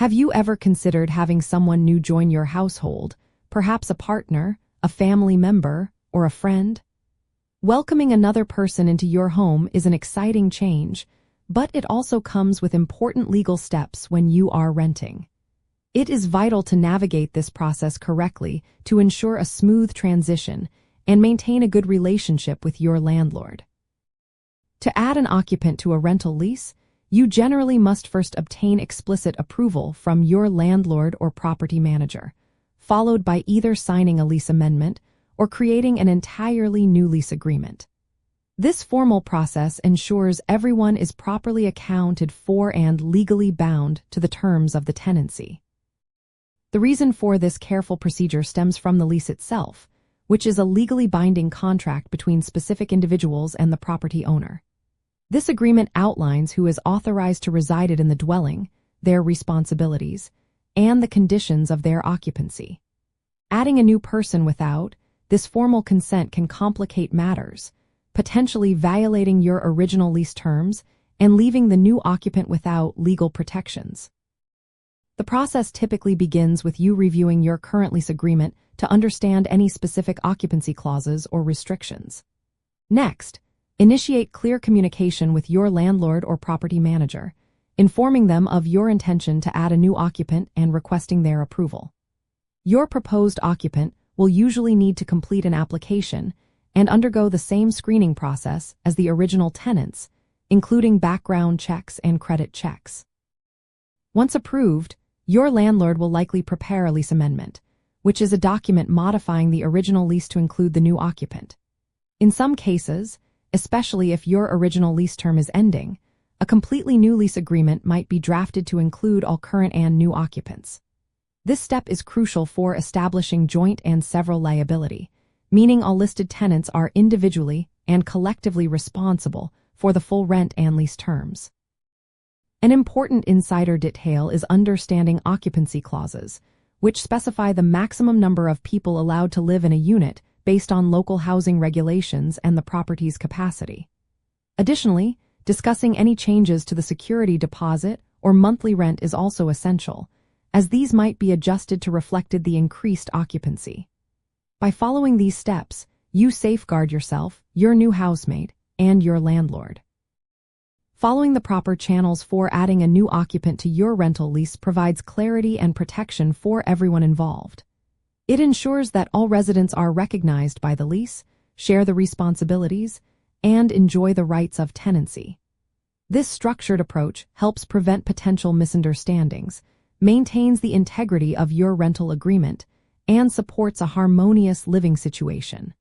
Have you ever considered having someone new join your household, perhaps a partner, a family member, or a friend? Welcoming another person into your home is an exciting change, but it also comes with important legal steps when you are renting. It is vital to navigate this process correctly to ensure a smooth transition and maintain a good relationship with your landlord. To add an occupant to a rental lease, you generally must first obtain explicit approval from your landlord or property manager, followed by either signing a lease amendment or creating an entirely new lease agreement. This formal process ensures everyone is properly accounted for and legally bound to the terms of the tenancy. The reason for this careful procedure stems from the lease itself, which is a legally binding contract between specific individuals and the property owner. This agreement outlines who is authorized to reside in the dwelling, their responsibilities, and the conditions of their occupancy. Adding a new person without this formal consent can complicate matters, potentially violating your original lease terms and leaving the new occupant without legal protections. The process typically begins with you reviewing your current lease agreement to understand any specific occupancy clauses or restrictions. Next, initiate clear communication with your landlord or property manager, informing them of your intention to add a new occupant and requesting their approval. Your proposed occupant will usually need to complete an application and undergo the same screening process as the original tenants, including background checks and credit checks. Once approved, your landlord will likely prepare a lease amendment, which is a document modifying the original lease to include the new occupant. In some cases, especially if your original lease term is ending, a completely new lease agreement might be drafted to include all current and new occupants. This step is crucial for establishing joint and several liability, meaning all listed tenants are individually and collectively responsible for the full rent and lease terms. An important insider detail is understanding occupancy clauses, which specify the maximum number of people allowed to live in a unit based on local housing regulations and the property's capacity. Additionally, discussing any changes to the security deposit or monthly rent is also essential, as these might be adjusted to reflect the increased occupancy. By following these steps, you safeguard yourself, your new housemate, and your landlord. Following the proper channels for adding a new occupant to your rental lease provides clarity and protection for everyone involved. It ensures that all residents are recognized by the lease, share the responsibilities, and enjoy the rights of tenancy. This structured approach helps prevent potential misunderstandings, maintains the integrity of your rental agreement, and supports a harmonious living situation.